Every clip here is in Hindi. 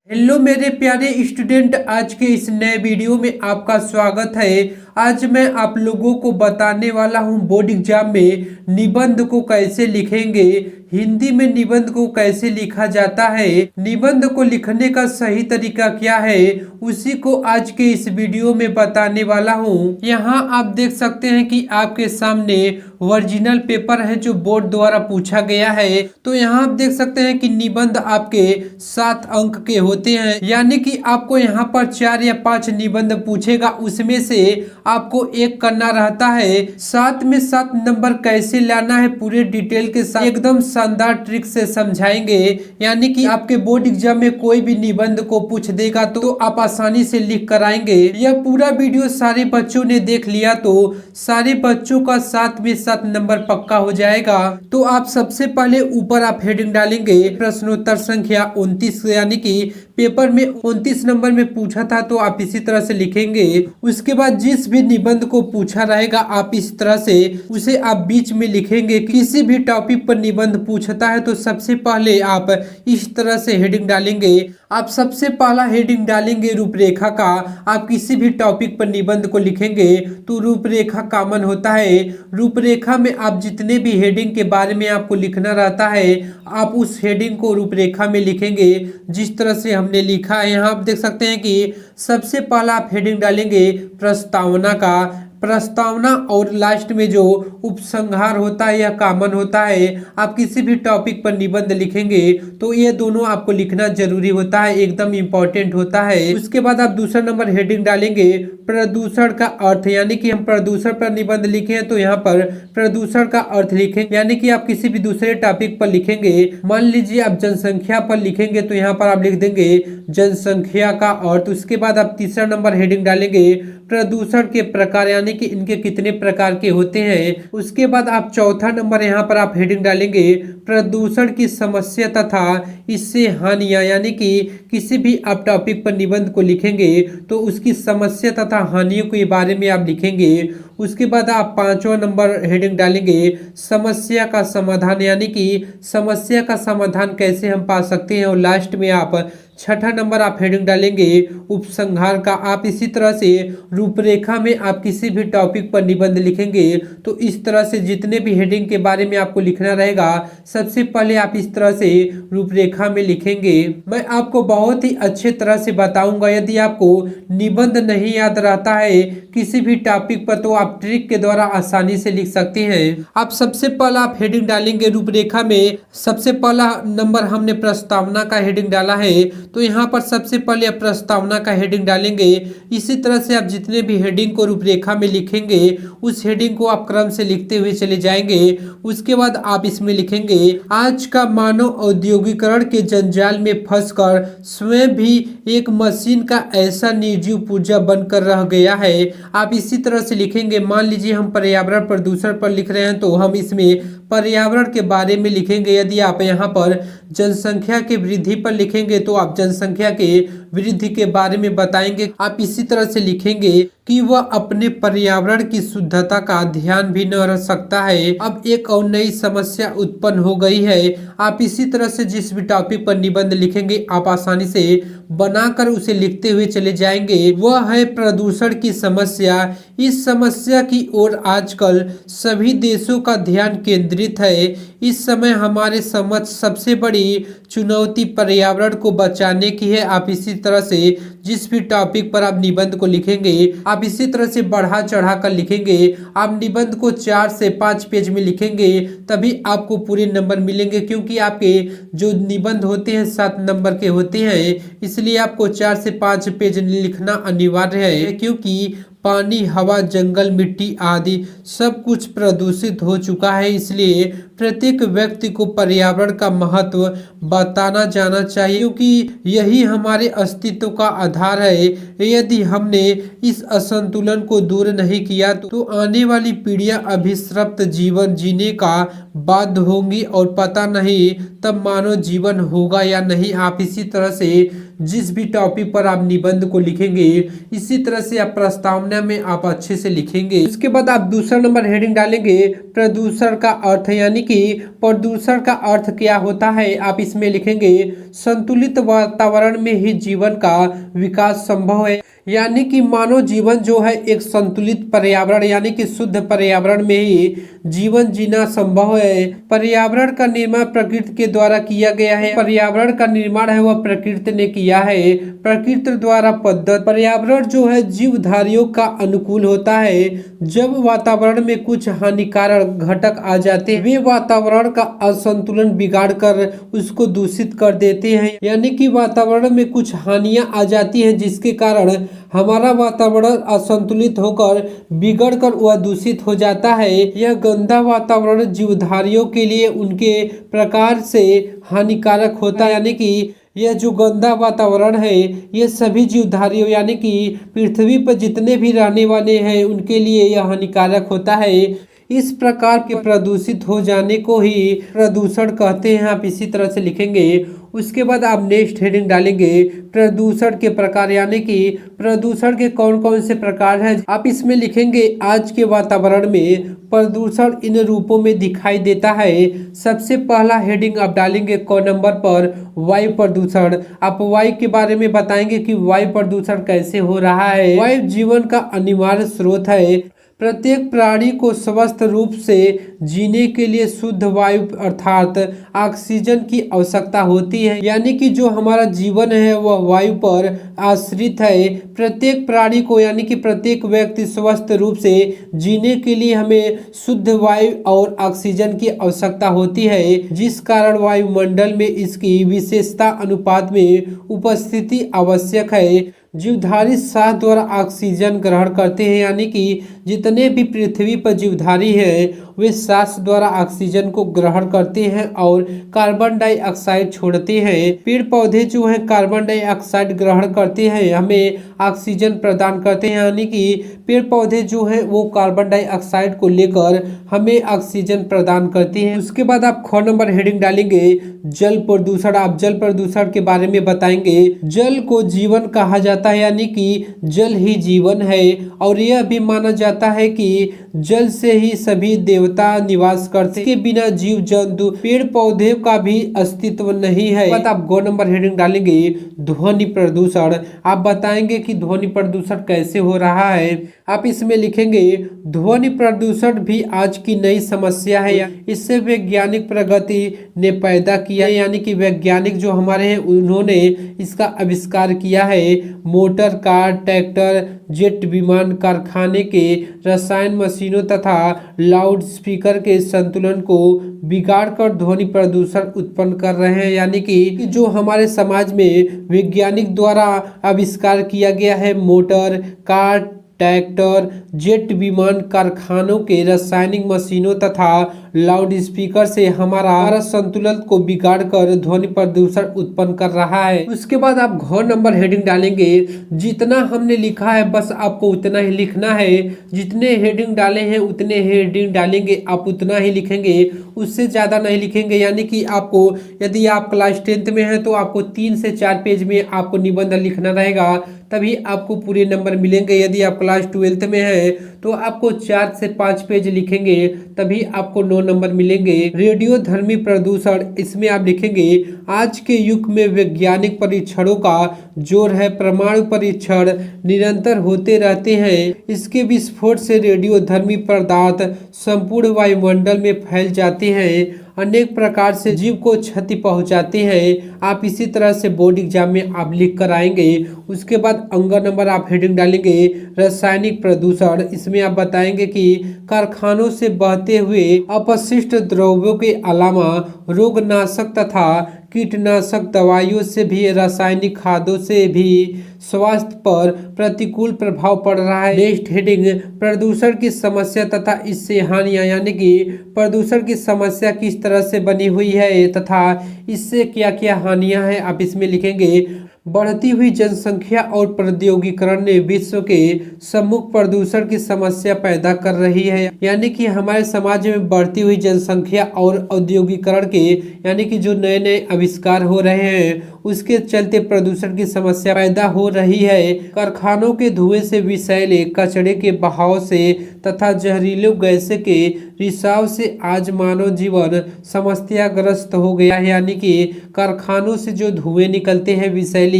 हेलो मेरे प्यारे स्टूडेंट, आज के इस नए वीडियो में आपका स्वागत है। आज मैं आप लोगों को बताने वाला हूं बोर्ड एग्जाम में निबंध को कैसे लिखेंगे, हिंदी में निबंध को कैसे लिखा जाता है, निबंध को लिखने का सही तरीका क्या है, उसी को आज के इस वीडियो में बताने वाला हूं। यहाँ आप देख सकते हैं कि आपके सामने ओरिजिनल पेपर है जो बोर्ड द्वारा पूछा गया है। तो यहाँ आप देख सकते हैं कि निबंध आपके 7 अंक के होते हैं, यानी कि आपको यहाँ पर 4 या 5 निबंध पूछेगा, उसमें से आपको एक करना रहता है। 7 में 7 नंबर कैसे लाना है पूरे डिटेल के साथ एकदम शानदार ट्रिक से समझाएंगे। यानी कि आपके बोर्ड एग्जाम में कोई भी निबंध को पूछ देगा तो आप आसानी से लिख कर आएंगे। यह पूरा वीडियो सारे बच्चों ने देख लिया तो सारे बच्चों का 7 में 7 नंबर पक्का हो जाएगा। तो आप सबसे पहले ऊपर आप हेडिंग डालेंगे प्रश्नोत्तर संख्या 29, यानी कि पेपर में 29 नंबर में पूछा था, तो आप इसी तरह से लिखेंगे। उसके बाद जिस भी निबंध को पूछा रहेगा आप इस तरह से उसे आप बीच में लिखेंगे। किसी भी टॉपिक पर निबंध पूछता है तो सबसे पहले आप इस तरह से हेडिंग डालेंगे। आप सबसे पहला हेडिंग डालेंगे रूपरेखा का। आप किसी भी टॉपिक पर निबंध को लिखेंगे तो रूपरेखा कॉमन होता है। रूपरेखा में आप जितने भी हेडिंग के बारे में आपको लिखना रहता है आप उस हेडिंग को रूपरेखा में लिखेंगे जिस तरह से हमने लिखा है। यहाँ आप देख सकते हैं कि सबसे पहला आप हेडिंग डालेंगे प्रस्तावना का। प्रस्तावना और लास्ट में जो उपसंहार होता है यह कॉमन होता है। आप किसी भी टॉपिक पर निबंध लिखेंगे तो ये दोनों आपको लिखना जरूरी होता है, एकदम इम्पोर्टेंट होता है। उसके बाद आप दूसरा नंबर हेडिंग डालेंगे प्रदूषण का अर्थ, यानी कि हम प्रदूषण पर निबंध लिखे हैं तो यहाँ पर प्रदूषण का अर्थ लिखेंगे। यानी कि आप किसी भी दूसरे टॉपिक पर लिखेंगे, मान लीजिए आप जनसंख्या पर लिखेंगे तो यहाँ पर आप लिख देंगे जनसंख्या का अर्थ। उसके बाद आप तीसरा नंबर हेडिंग डालेंगे प्रदूषण के प्रकार, यानी कि इनके कितने प्रकार के होते हैं। उसके बाद आप चौथा नंबर यहाँ पर आप हेडिंग डालेंगे प्रदूषण की समस्या तथा इससे हानियां, यानी कि किसी भी आप टॉपिक पर निबंध को लिखेंगे तो उसकी समस्या तथा हानियों के बारे में आप लिखेंगे। उसके बाद आप पांचवा नंबर हेडिंग डालेंगे समस्या का समाधान, यानी कि समस्या का समाधान कैसे हम पा सकते हैं। और लास्ट में आप छठा नंबर आप हेडिंग डालेंगे उपसंहार का। आप इसी तरह से रूपरेखा में आप किसी भी टॉपिक पर निबंध लिखेंगे तो इस तरह से जितने भी हेडिंग के बारे में आपको लिखना रहेगा सबसे पहले आप इस तरह से रूपरेखा में लिखेंगे। मैं आपको बहुत ही अच्छे तरह से बताऊंगा। यदि आपको निबंध नहीं याद रहता है किसी भी टॉपिक पर तो आप ट्रिक के द्वारा आसानी से लिख सकते हैं। आप सबसे पहला आप हेडिंग डालेंगे रूपरेखा में। सबसे पहला नंबर हमने प्रस्तावना का हेडिंग डाला है तो यहाँ पर सबसे पहले आप प्रस्तावना का हेडिंग डालेंगे। इसी तरह से आप जितने भी हेडिंग को रूपरेखा में लिखेंगे उस हेडिंग को आप क्रम से लिखते हुए चले जाएंगे। उसके बाद आप इसमें लिखेंगे आज का मानव औद्योगिकरण के जंजाल में फंसकर स्वयं भी एक मशीन का ऐसा निर्जीव पुर्जा बनकर रह गया है। आप इसी तरह से लिखेंगे। मान लीजिए हम पर्यावरण प्रदूषण पर लिख रहे हैं तो हम इसमें पर्यावरण के बारे में लिखेंगे। यदि आप यहाँ पर जनसंख्या के वृद्धि पर लिखेंगे तो आप जनसंख्या के वृद्धि के बारे में बताएंगे। आप इसी तरह से लिखेंगे कि वह अपने पर्यावरण की शुद्धता का ध्यान भी न रख सकता है। अब एक और नई समस्या उत्पन्न हो गई है। आप इसी तरह से जिस भी टॉपिक पर निबंध लिखेंगे आप आसानी से बनाकर उसे लिखते हुए चले जाएंगे। वह है प्रदूषण की समस्या। इस समस्या की ओर आजकल सभी देशों का ध्यान केंद्रित है। इस समय हमारे समक्ष सबसे बड़ी चुनौती पर्यावरण को बचाने की है। आप इसी तरह से जिस भी टॉपिक पर आप निबंध को लिखेंगे आप इसी तरह से बढ़ा चढ़ा कर लिखेंगे। आप निबंध को 4 से 5 पेज में लिखेंगे तभी आपको पूरे नंबर मिलेंगे, क्योंकि आपके जो निबंध होते हैं 7 नंबर के होते हैं, इसलिए आपको 4 से 5 पेज लिखना अनिवार्य है। क्योंकि पानी, हवा, जंगल, मिट्टी आदि सब कुछ प्रदूषित हो चुका है, इसलिए प्रत्येक व्यक्ति को पर्यावरण का महत्व बताना जाना चाहिए, क्योंकि यही हमारे अस्तित्व का आधार है। यदि हमने इस असंतुलन को दूर नहीं किया तो आने वाली पीढ़ियां अभिशप्त जीवन जीने का बाध्य होंगी और पता नहीं तब मानव जीवन होगा या नहीं। आप इसी तरह से जिस भी टॉपिक पर आप निबंध को लिखेंगे इसी तरह से आप प्रस्तावना में आप अच्छे से लिखेंगे। उसके बाद आप दूसरा नंबर हेडिंग डालेंगे प्रदूषण का अर्थ, यानी कि प्रदूषण का अर्थ क्या होता है। आप इसमें लिखेंगे संतुलित वातावरण में ही जीवन का विकास संभव है, यानी कि मानव जीवन जो है एक संतुलित पर्यावरण यानी कि शुद्ध पर्यावरण में ही जीवन जीना संभव है। पर्यावरण का निर्माण प्रकृति के द्वारा किया गया है। पर्यावरण का निर्माण है वह प्रकृति ने किया है, प्रकृति द्वारा पद्धत। पर्यावरण जो है जीवधारियों का अनुकूल होता है। जब वातावरण में कुछ हानिकारक घटक आ जाते हैं वे वातावरण का असंतुलन बिगाड़ कर उसको दूषित कर देते हैं, यानी कि वातावरण में कुछ हानियां आ जाती हैं जिसके कारण हमारा वातावरण असंतुलित होकर बिगड़ कर वह दूषित हो जाता है। यह गंदा वातावरण जीवधारियों के लिए उनके प्रकार से हानिकारक होता है, यानी कि यह जो गंदा वातावरण है ये सभी जीवधारियों यानी कि पृथ्वी पर जितने भी रहने वाले हैं उनके लिए यह हानिकारक होता है। इस प्रकार के प्रदूषित हो जाने को ही प्रदूषण कहते हैं। आप इसी तरह से लिखेंगे। उसके बाद आप नेक्स्ट हेडिंग डालेंगे प्रदूषण के प्रकार, यानी कि प्रदूषण के कौन कौन से प्रकार हैं। आप इसमें लिखेंगे आज के वातावरण में प्रदूषण इन रूपों में दिखाई देता है। सबसे पहला हेडिंग आप डालेंगे क नंबर पर वायु प्रदूषण। आप वायु के बारे में बताएंगे कि वायु प्रदूषण कैसे हो रहा है। वायु जीवन का अनिवार्य स्रोत है। प्रत्येक प्राणी को स्वस्थ रूप से जीने के लिए शुद्ध वायु अर्थात ऑक्सीजन की आवश्यकता होती है, यानी कि जो हमारा जीवन है वह वायु पर आश्रित है। प्रत्येक प्राणी को यानी कि प्रत्येक व्यक्ति स्वस्थ रूप से जीने के लिए हमें शुद्ध वायु और ऑक्सीजन की आवश्यकता होती है, जिस कारण वायुमंडल में इसकी विशेषता अनुपात में उपस्थिति आवश्यक है। जीवधारी सांस द्वारा ऑक्सीजन ग्रहण करते हैं, यानी कि जितने भी पृथ्वी पर जीवधारी हैं वे सांस द्वारा ऑक्सीजन को ग्रहण करते हैं और कार्बन डाइऑक्साइड छोड़ते हैं। पेड़ पौधे जो हैं कार्बन डाइऑक्साइड ग्रहण करते हैं, हमें ऑक्सीजन प्रदान करते हैं, यानी कि पेड़ पौधे जो हैं वो कार्बन डाइऑक्साइड को लेकर हमें ऑक्सीजन प्रदान करते हैं। उसके बाद आप ख नंबर हेडिंग डालेंगे जल प्रदूषण। आप जल प्रदूषण के बारे में बताएंगे। जल को जीवन कहा जाता है, यानी कि जल ही जीवन है और यह भी माना जाता है कि जल से ही सभी देवता निवास करते हैं। इसके बिना जीव जंतु पेड़ पौधे का भी अस्तित्व नहीं है। आप गो नंबर हेडिंग डालेंगे ध्वनि प्रदूषण। आप बताएंगे कि ध्वनि प्रदूषण कैसे हो रहा है। आप इसमें लिखेंगे ध्वनि प्रदूषण भी आज की नई समस्या है। इससे वैज्ञानिक प्रगति ने पैदा किया है, यानी कि वैज्ञानिक जो हमारे हैं उन्होंने इसका आविष्कार किया है। मोटर कार, ट्रैक्टर, जेट विमान, कारखाने के रसायन मशीनों तथा लाउड स्पीकर के संतुलन को बिगाड़ कर ध्वनि प्रदूषण उत्पन्न कर रहे हैं, यानी कि जो हमारे समाज में वैज्ञानिक द्वारा आविष्कार किया गया है मोटर कार, ट्रैक्टर, जेट विमान, कारखानों के रासायनिक मशीनों तथा लाउड स्पीकर से हमारा संतुलन को बिगाड़ कर ध्वनि प्रदूषण उत्पन्न कर रहा है। उसके बाद आप घ नंबर हेडिंग डालेंगे। जितना हमने लिखा है बस आपको उतना ही लिखना है। जितने हेडिंग डाले हैं उतने हेडिंग डालेंगे, आप उतना ही लिखेंगे, उससे ज़्यादा नहीं लिखेंगे। यानी कि आपको यदि आप क्लास 10th में हैं तो आपको 3 से 4 पेज में आपको निबंध लिखना रहेगा, तभी आपको पूरे नंबर मिलेंगे। यदि आप क्लास 12th में हैं तो आपको 4 से 5 पेज लिखेंगे, तभी आपको 9 नंबर मिलेंगे। रेडियो धर्मी प्रदूषण, इसमें आप लिखेंगे आज के युग में वैज्ञानिक परीक्षणों का जोर है। परमाणु परीक्षण निरंतर होते रहते हैं। इसके विस्फोट से रेडियो धर्मी पदार्थ संपूर्ण वायुमंडल में फैल जाते हैं, अनेक प्रकार से जीव को क्षति पहुंचाते हैं। आप इसी तरह से बोर्ड एग्जाम में आप लिख कर आएंगे। उसके बाद अंग नंबर आप हेडिंग डालेंगे रासायनिक प्रदूषण। इसमें आप बताएंगे कि कारखानों से बहते हुए अपशिष्ट द्रव्यों के अलावा रोगनाशक तथा कीटनाशक दवाइयों से भी, रासायनिक खादों से भी स्वास्थ्य पर प्रतिकूल प्रभाव पड़ रहा है। नेक्स्ट हेडिंग प्रदूषण की समस्या तथा इससे हानियां, यानी कि प्रदूषण की समस्या किस तरह से बनी हुई है तथा इससे क्या क्या हानियां हैं, आप इसमें लिखेंगे। बढ़ती हुई जनसंख्या और प्रौद्योगिकरण ने विश्व के सम्मुख प्रदूषण की समस्या पैदा कर रही है। यानी कि हमारे समाज में बढ़ती हुई जनसंख्या और औद्योगिकरण के यानी कि जो नए नए आविष्कार हो रहे हैं उसके चलते प्रदूषण की समस्या पैदा हो रही है। कारखानों के धुएं से विषैले कचरे के बहाव से तथा जहरीले गैसें के रिसाव से आज मानव जीवन समस्याग्रस्त हो गया है। यानी कि कारखानों से जो धुएं निकलते हैं, विषैली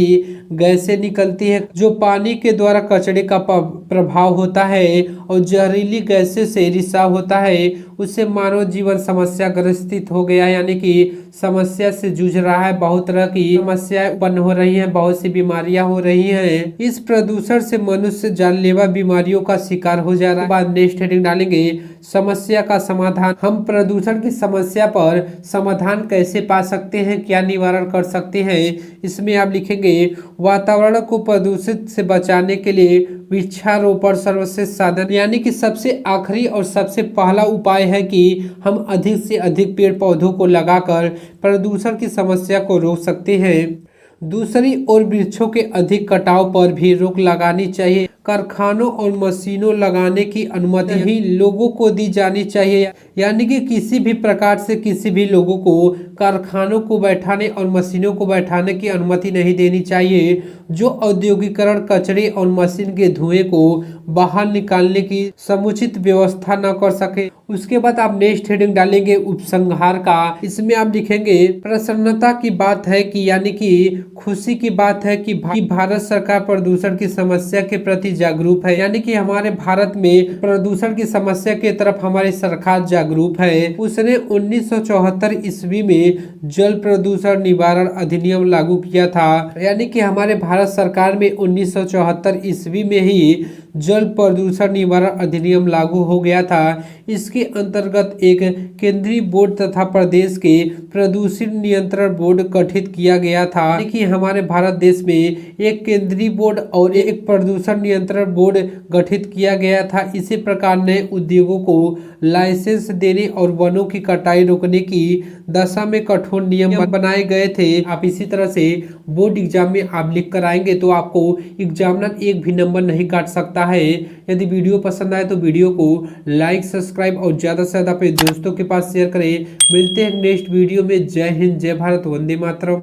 गैसें निकलती है, जो पानी के द्वारा कचरे का प्रभाव होता है और जहरीली गैसें से रिसाव होता है, उससे मानव जीवन समस्या ग्रसित हो गया है। यानी कि समस्या से जूझ रहा है, बहुत तरह की समस्याएं उत्पन्न हो रही हैं, बहुत सी बीमारियां हो रही हैं। इस प्रदूषण से मनुष्य जानलेवा बीमारियों का शिकार हो जा रहा है। बाद नेक्स्ट हेडिंग डालेंगे समस्या का समाधान। हम प्रदूषण की समस्या पर समाधान कैसे पा सकते हैं, क्या निवारण कर सकते हैं, इसमें आप लिखेंगे वातावरण को प्रदूषित से बचाने के लिए वृक्षारोपण सर्वश्रेष्ठ साधन। यानी कि सबसे आखिरी और सबसे पहला उपाय है कि हम अधिक से अधिक पेड़ पौधों को लगाकर प्रदूषण की समस्या को रोक सकते हैं। दूसरी ओर वृक्षों के अधिक कटाव पर भी रोक लगानी चाहिए। कारखानों और मशीनों लगाने की अनुमति ही लोगों को दी जानी चाहिए। यानी कि किसी भी प्रकार से किसी भी लोगों को कारखानों को बैठाने और मशीनों को बैठाने की अनुमति नहीं देनी चाहिए जो औद्योगिकरण कचरे और मशीन के धुएं को बाहर निकालने की समुचित व्यवस्था न कर सके। उसके बाद आप नेक्स्ट हेडिंग डालेंगे उपसंहार का। इसमें आप लिखेंगे प्रसन्नता की बात है कि यानी कि खुशी की बात है कि भारत सरकार प्रदूषण की समस्या के प्रति जागरूक है। यानी कि हमारे भारत में प्रदूषण की समस्या के तरफ हमारी सरकार जागरूक है। उसने 1974 ईस्वी में जल प्रदूषण निवारण अधिनियम लागू किया था। यानी कि हमारे भारत सरकार में 1974 ईस्वी में ही जल प्रदूषण निवारण अधिनियम लागू हो गया था। इसके अंतर्गत एक केंद्रीय बोर्ड तथा प्रदेश के प्रदूषण नियंत्रण बोर्ड गठित किया गया था। कि हमारे भारत देश में एक केंद्रीय बोर्ड और एक प्रदूषण नियंत्रण बोर्ड गठित किया गया था। इसी प्रकार नए उद्योगों को लाइसेंस देने और वनों की कटाई रोकने की दशा में कठोर नियम बनाए गए थे। आप इसी तरह से बोर्ड एग्जाम में आप लिख कर आएंगे तो आपको एग्जामिनर एक भी नंबर नहीं काट सकता है। यदि वीडियो पसंद आए तो वीडियो को लाइक, सब्सक्राइब और ज़्यादा से ज़्यादा अपने दोस्तों के पास शेयर करें। मिलते हैं नेक्स्ट वीडियो में। जय हिंद, जय भारत, वंदे मातरम।